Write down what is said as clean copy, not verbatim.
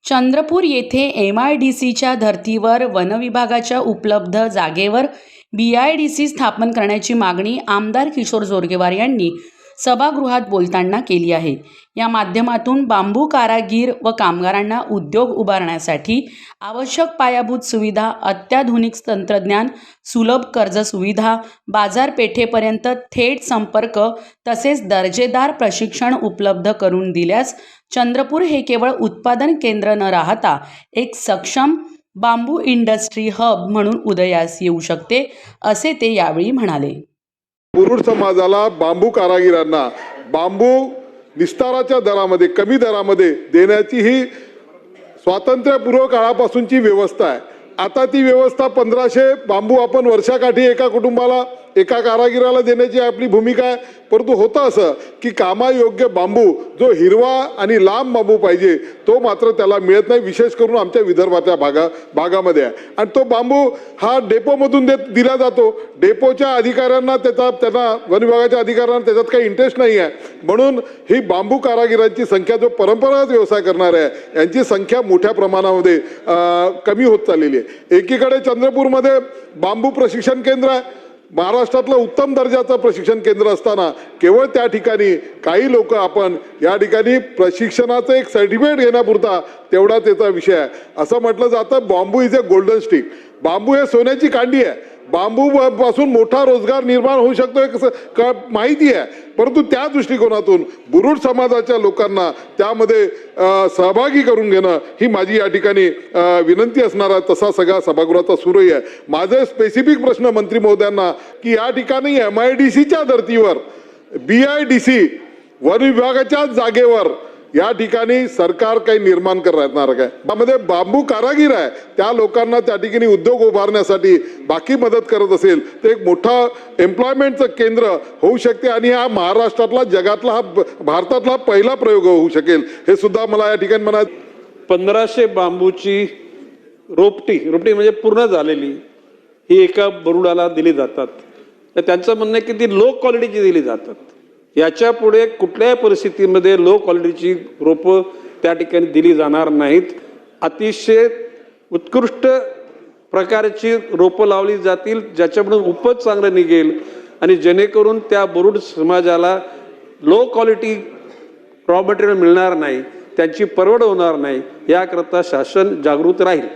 चंद्रपूर येथे MIDCच्या धर्तीवर वनविभागाच्या उपलब्ध जागेवर BIDC स्थापन करण्याची मागणी आमदार किशोर जोरगेवार यांनी सभागृहात बोलताना केली आहे। या माध्यमातून बांबू कारागीर व कामगारांना उद्योग उभारण्यासाठी आवश्यक पायाभूत सुविधा, अत्याधुनिक तंत्रज्ञान, सुलभ कर्ज सुविधा, बाजारपेठेपर्यंत थेट संपर्क तसेच दर्जेदार प्रशिक्षण उपलब्ध करून दिल्यास चंद्रपूर हे केवळ उत्पादन केंद्र न राहता एक सक्षम बांबू इंडस्ट्री हब म्हणून उदयास येऊ शकते, असे ते यावेळी म्हणाले। मुरुड समाजाला बांबू कारागिरांना बांबू विस्ताराच्या दरामध्ये कमी दरामध्ये देण्याची ही स्वातंत्र्यपूर्व काळापासूनची व्यवस्था आहे। आता ती व्यवस्था 1500 बांबू आपण वर्षाकाठी एका कुटुंबाला एका कारागिराला देण्याची आपली भूमिका आहे। परंतु होतं असं की कामायोग्य बांबू जो हिरवा आणि लांब बांबू पाहिजे तो मात्र त्याला मिळत नाही, विशेष करून आमच्या विदर्भाच्या भागामध्ये आहे। आणि तो बांबू हा डेपोमधून दिला जातो। डेपोच्या अधिकाऱ्यांना त्यांना वन विभागाच्या अधिकाऱ्यांना त्याच्यात काही इंटरेस्ट नाही आहे, म्हणून ही बांबू कारागिरांची संख्या जो परंपरागत व्यवसाय करणारे आहे यांची संख्या मोठ्या प्रमाणामध्ये कमी होत चाललेली आहे। एकीकडे चंद्रपूरमध्ये बांबू प्रशिक्षण केंद्र आहे, महाराष्ट्रातलं उत्तम दर्जाचं प्रशिक्षण केंद्र असताना केवळ त्या ठिकाणी काही लोक आपण या ठिकाणी प्रशिक्षणाचं एक सर्टिफिकेट घेण्यापुरता तेवढा त्याचा विषय आहे। असं म्हटलं जातं बांबू इज अ गोल्डन स्टिक, बांबू हे सोन्याची कांडी आहे। बांबू पासून मोठा रोजगार निर्माण होऊ शकतो हे माहिती आहे, परंतु त्या दृष्टिकोनातून मुरुड समाजाच्या लोकांना त्यामध्ये सहभागी करून घेणं ही माझी या ठिकाणी विनंती असणार आहे। तसा सगळा सभागृहाचा सुरूही आहे। माझे स्पेसिफिक प्रश्न मंत्री महोदयांना की या ठिकाणी MIDCच्या धर्तीवर BIDC वन विभागाच्या जागेवर या ठिकाणी सरकार काही निर्माण करणार काय? त्यामध्ये बांबू कारागीर आहे त्या लोकांना त्या ठिकाणी उद्योग उभारण्यासाठी बाकी मदत करत असेल तर एक मोठा एम्प्लॉयमेंटचं केंद्र होऊ शकते आणि हा महाराष्ट्रातला जगातला हा भारतातला पहिला प्रयोग होऊ शकेल हे सुद्धा मला या ठिकाणी म्हणायचं। 1500 बांबूची रोपटी म्हणजे पूर्ण झालेली ही एका बरुडाला दिली जातात। तर त्यांचं म्हणणं आहे की ती लो क्वालिटीची दिली जातात। याच्या पुढे कुठल्याही परिस्थितीमध्ये लो क्वालिटीची रोपं त्या ठिकाणी दिली जाणार नाहीत। अतिशय उत्कृष्ट प्रकारची रोपं लावली जातील ज्याच्यामुळे उपज चांगलं निघेल आणि जेणेकरून त्या बरुड समाजाला लो क्वालिटी रॉ मटेरियल मिळणार नाही, त्यांची परवड होणार नाही, याकरता शासन जागृत राहील।